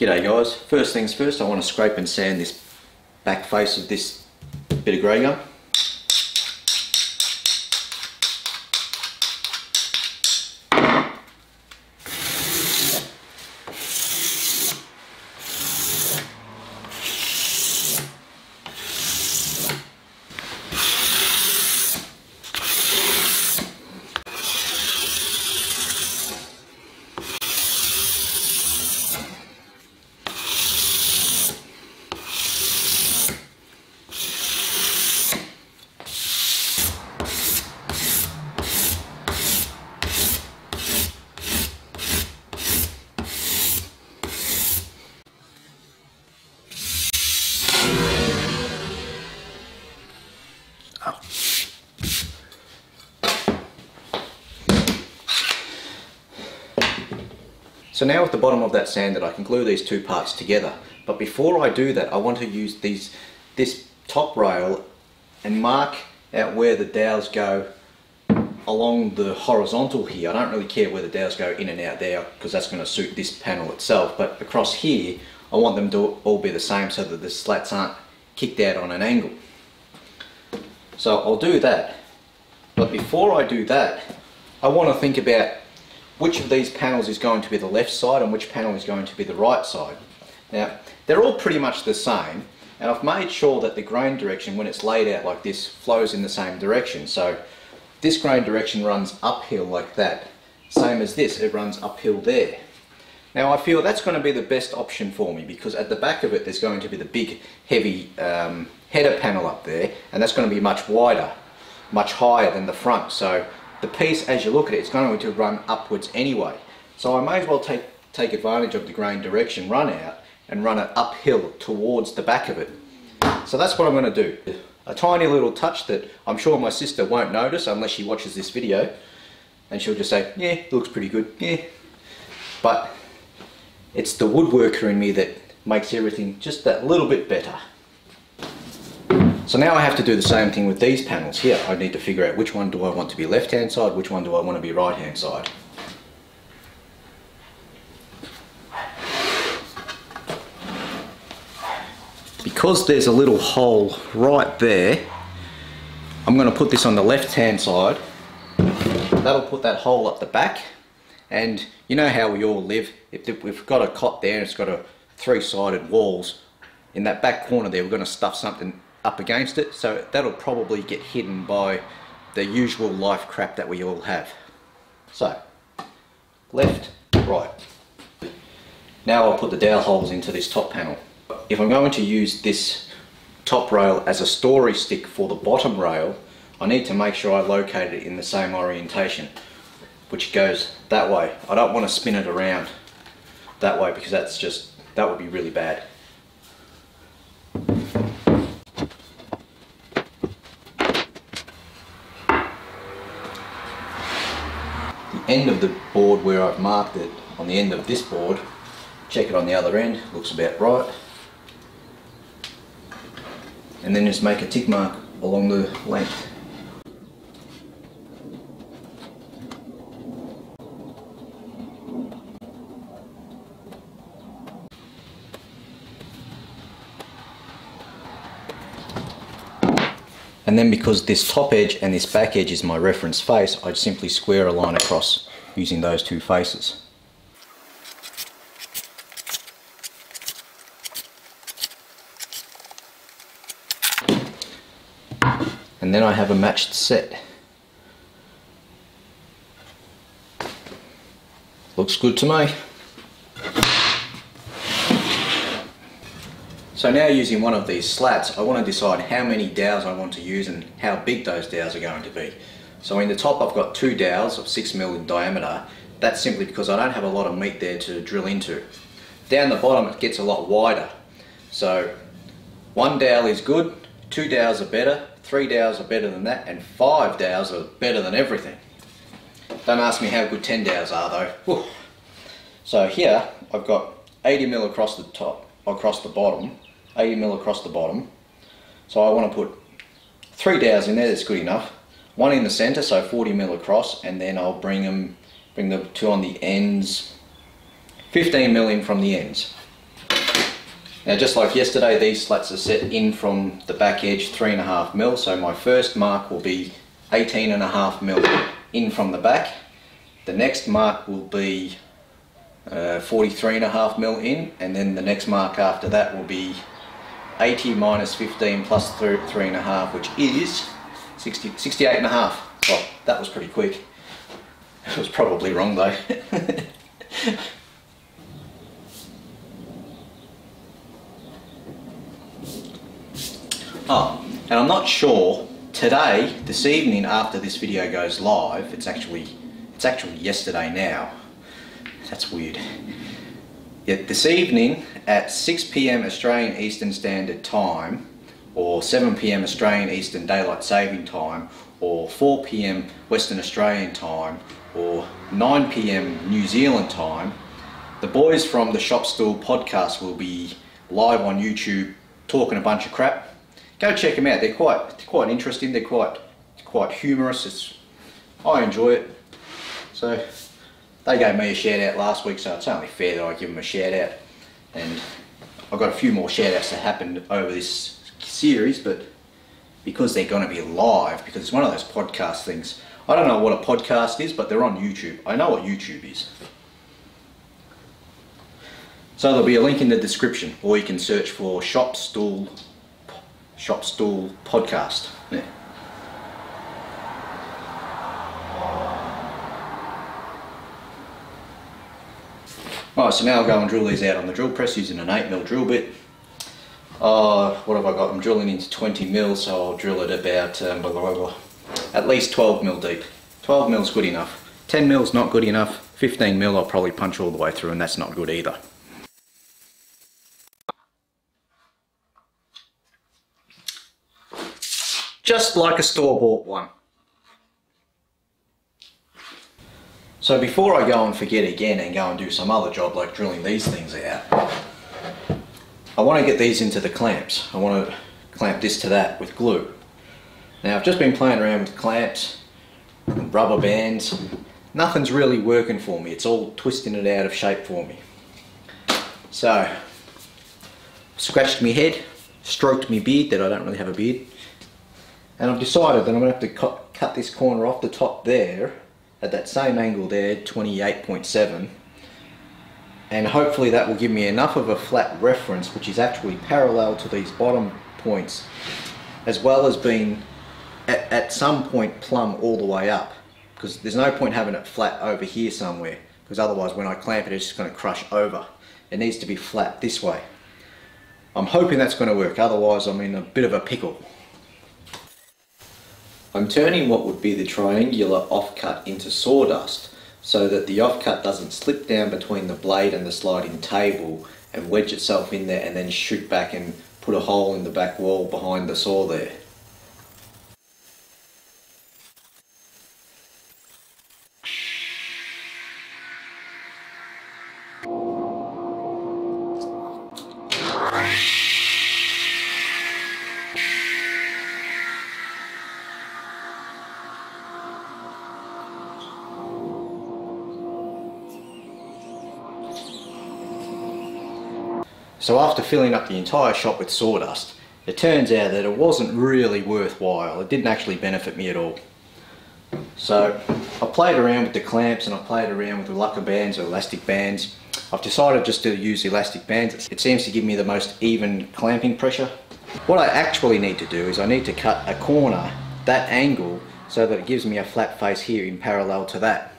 G'day guys, first things first, I want to scrape and sand this back face of this bit of grey gum. So now with the bottom of that sanded, I can glue these two parts together. But before I do that, I want to use this top rail and mark out where the dowels go along the horizontal here. I don't really care where the dowels go in and out there because that's going to suit this panel itself. But across here, I want them to all be the same so that the slats aren't kicked out on an angle. So I'll do that. But before I do that, I want to think about which of these panels is going to be the left side and which panel is going to be the right side. Now, they're all pretty much the same, and I've made sure that the grain direction, when it's laid out like this, flows in the same direction. So this grain direction runs uphill like that, same as this, it runs uphill there. Now I feel that's going to be the best option for me, because at the back of it there's going to be the big heavy header panel up there, and that's going to be much wider, much higher than the front. So the piece, as you look at it, it's going to run upwards anyway. So I may as well take advantage of the grain direction, run out and run it uphill towards the back of it. So that's what I'm going to do. A tiny little touch that I'm sure my sister won't notice unless she watches this video, and she'll just say, yeah, it looks pretty good, yeah. But it's the woodworker in me that makes everything just that little bit better. So now I have to do the same thing with these panels here. I need to figure out which one do I want to be left hand side, which one do I want to be right hand side. Because there's a little hole right there, I'm going to put this on the left hand side. That'll put that hole up the back, and you know how we all live. If we've got a cot there and it's got a three-sided walls, in that back corner there we're going to stuff something up against it, so that'll probably get hidden by the usual life crap that we all have. So left, right. Now I'll put the dowel holes into this top panel. If I'm going to use this top rail as a story stick for the bottom rail, I need to make sure I locate it in the same orientation, which goes that way. I don't want to spin it around that way because that would be really bad. End of the board where I've marked it on the end of this board, check it on the other end, looks about right, and then just make a tick mark along the length. And then because this top edge and this back edge is my reference face, I'd simply square a line across using those two faces. And then I have a matched set. Looks good to me. So now, using one of these slats, I want to decide how many dowels I want to use and how big those dowels are going to be. So in the top I've got 2 dowels of 6mm in diameter. That's simply because I don't have a lot of meat there to drill into. Down the bottom it gets a lot wider. So 1 dowel is good, 2 dowels are better, 3 dowels are better than that, and 5 dowels are better than everything. Don't ask me how good 10 dowels are though. Whew. So here I've got 80mm across the top, across the bottom, 80mm across the bottom. So I want to put 3 dowels in there, that's good enough. 1 in the center, so 40mm across, and then I'll bring the 2 on the ends, 15mm in from the ends. Now just like yesterday, these slats are set in from the back edge 3.5mm, so my first mark will be 18.5mm in from the back. The next mark will be 43.5mm in, and then the next mark after that will be 80 minus 15 plus 3.5, which is 68.5. Well, that was pretty quick. It was probably wrong though. Oh, and I'm not sure, today, this evening after this video goes live, it's actually yesterday now. That's weird. Yeah, this evening at 6 PM Australian Eastern Standard Time, or 7 PM Australian Eastern Daylight Saving Time, or 4 PM Western Australian Time, or 9 PM New Zealand Time, the boys from the Stool podcast will be live on YouTube talking a bunch of crap. Go check them out. They're quite interesting. They're quite humorous. I enjoy it. So they gave me a shout out last week, so it's only fair that I give them a shout out. And I've got a few more shout outs that happened over this series, but because they're going to be live, because it's one of those podcast things. I don't know what a podcast is, but they're on YouTube. I know what YouTube is. So there'll be a link in the description, or you can search for Stool podcast. Yeah. Alright, so now I'll go and drill these out on the drill press using an 8mm drill bit. What have I got? I'm drilling into 20mm, so I'll drill it about at least 12mm deep. 12mm is good enough. 10mm is not good enough. 15mm I'll probably punch all the way through, and that's not good either. Just like a store-bought one. So before I go and forget again and go and do some other job like drilling these things out, I want to get these into the clamps. I want to clamp this to that with glue. Now I've just been playing around with clamps and rubber bands. Nothing's really working for me. It's all twisting it out of shape for me. So, scratched my head, stroked my beard, that I don't really have a beard, and I've decided that I'm going to have to cut this corner off the top there at that same angle there, 28.7, and hopefully that will give me enough of a flat reference which is actually parallel to these bottom points, as well as being at some point plumb all the way up, because there's no point having it flat over here somewhere, because otherwise when I clamp it it's just going to crush over. It needs to be flat this way. I'm hoping that's going to work, otherwise I'm in a bit of a pickle. I'm turning what would be the triangular offcut into sawdust so that the offcut doesn't slip down between the blade and the sliding table and wedge itself in there and then shoot back and put a hole in the back wall behind the saw there. So after filling up the entire shop with sawdust, it turns out that it wasn't really worthwhile. It didn't actually benefit me at all. So I played around with the clamps and I played around with the lacquer bands or elastic bands. I've decided just to use elastic bands. It seems to give me the most even clamping pressure. What I actually need to do is I need to cut a corner, that angle, so that it gives me a flat face here in parallel to that.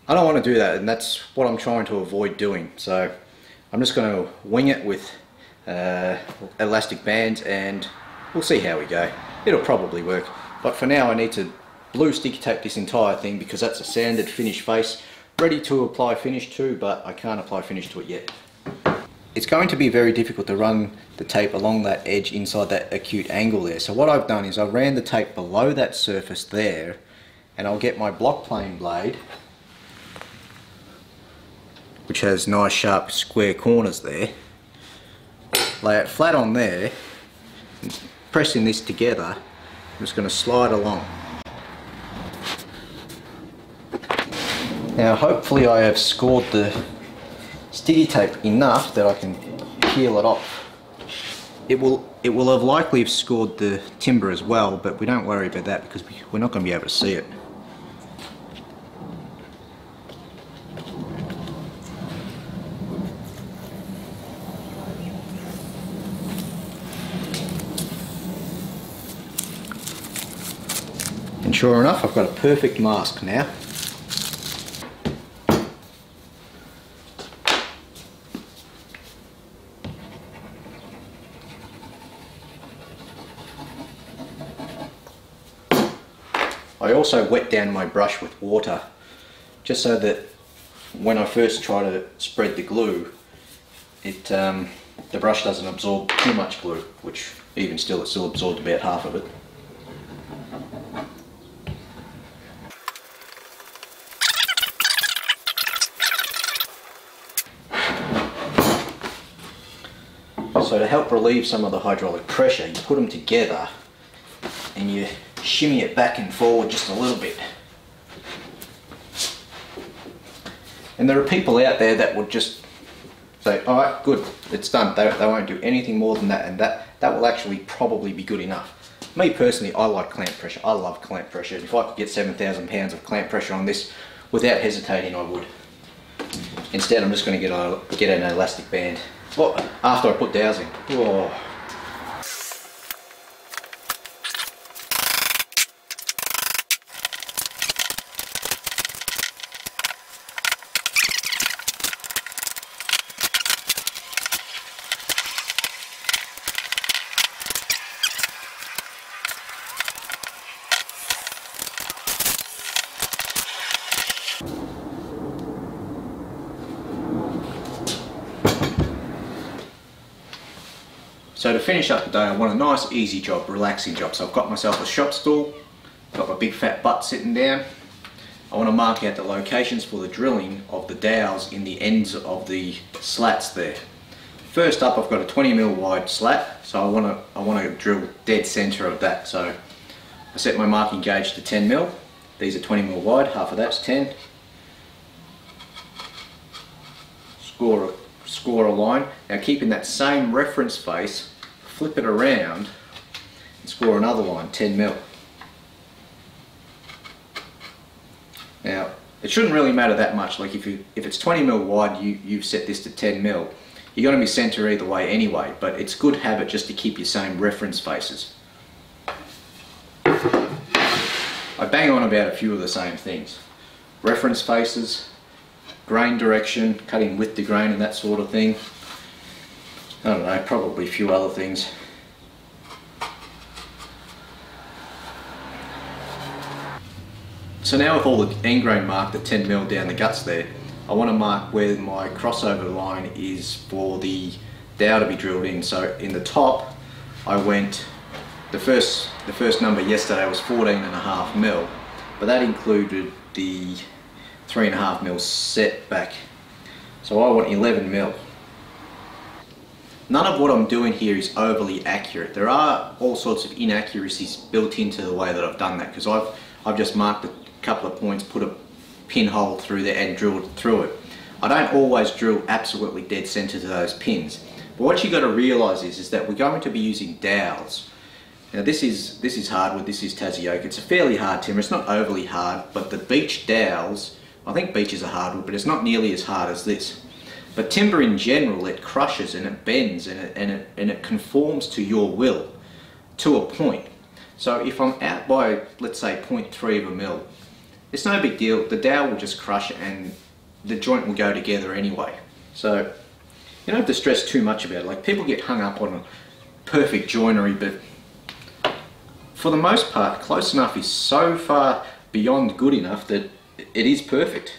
I don't want to do that, and that's what I'm trying to avoid doing. So I'm just going to wing it with elastic bands and we'll see how we go. It'll probably work, but for now I need to blue sticky tape this entire thing because that's a sanded finish face ready to apply finish to, but I can't apply finish to it yet. It's going to be very difficult to run the tape along that edge inside that acute angle there. So what I've done is I ran the tape below that surface there, and I'll get my block plane blade, which has nice sharp square corners there, lay it flat on there, pressing this together. I'm just going to slide along. Now hopefully I have scored the sticky tape enough that I can peel it off. It will have likely have scored the timber as well, but we don't worry about that because we're not going to be able to see it. And sure enough, I've got a perfect mask now. I also wet down my brush with water, just so that when I first try to spread the glue, the brush doesn't absorb too much glue, which even still, it still absorbed about half of it. So to help relieve some of the hydraulic pressure, you put them together and you shimmy it back and forward just a little bit. And there are people out there that would just say, alright, good, it's done. They won't do anything more than that, and that will actually probably be good enough. Me personally, I like clamp pressure. I love clamp pressure. If I could get 7,000 pounds of clamp pressure on this without hesitating, I would. Instead, I'm just going to get an elastic band. Well, after I put dowsing. Whoa. So to finish up the day, I want a nice easy job, relaxing job. So I've got myself a shop stool, got my big fat butt sitting down. I want to mark out the locations for the drilling of the dowels in the ends of the slats there. First up, I've got a 20mm wide slat, so I want to drill dead center of that. So I set my marking gauge to 10mm. These are 20mm wide, half of that's 10. Score a line. Now keeping that same reference face, flip it around and score another line, 10mm. Now it shouldn't really matter that much. Like if it's 20mm wide, you've set this to 10mm. You're going to be center either way anyway, but it's good habit just to keep your same reference faces. I bang on about a few of the same things. Reference faces, grain direction, cutting with the grain and that sort of thing. I don't know, probably a few other things. So now with all the end grain marked at 10mm down the guts there, I want to mark where my crossover line is for the dowel to be drilled in. So in the top, I went, the first number yesterday was 14.5mm, but that included the 3.5mm setback. So I want 11mm. None of what I'm doing here is overly accurate. There are all sorts of inaccuracies built into the way that I've done that, because I've just marked a couple of points, put a pinhole through there and drilled through it. I don't always drill absolutely dead center to those pins. But what you've got to realise is that we're going to be using dowels. Now this is hardwood, this is AZOcker. It's a fairly hard timber. It's not overly hard, but the beech dowels, I think beech is a hardwood, but it's not nearly as hard as this. But timber in general, it crushes and it bends and it conforms to your will to a point. So if I'm out by, let's say, 0.3 of a mil, it's no big deal. The dowel will just crush and the joint will go together anyway. So you don't have to stress too much about it. Like, people get hung up on perfect joinery, but for the most part, close enough is so far beyond good enough that it is perfect.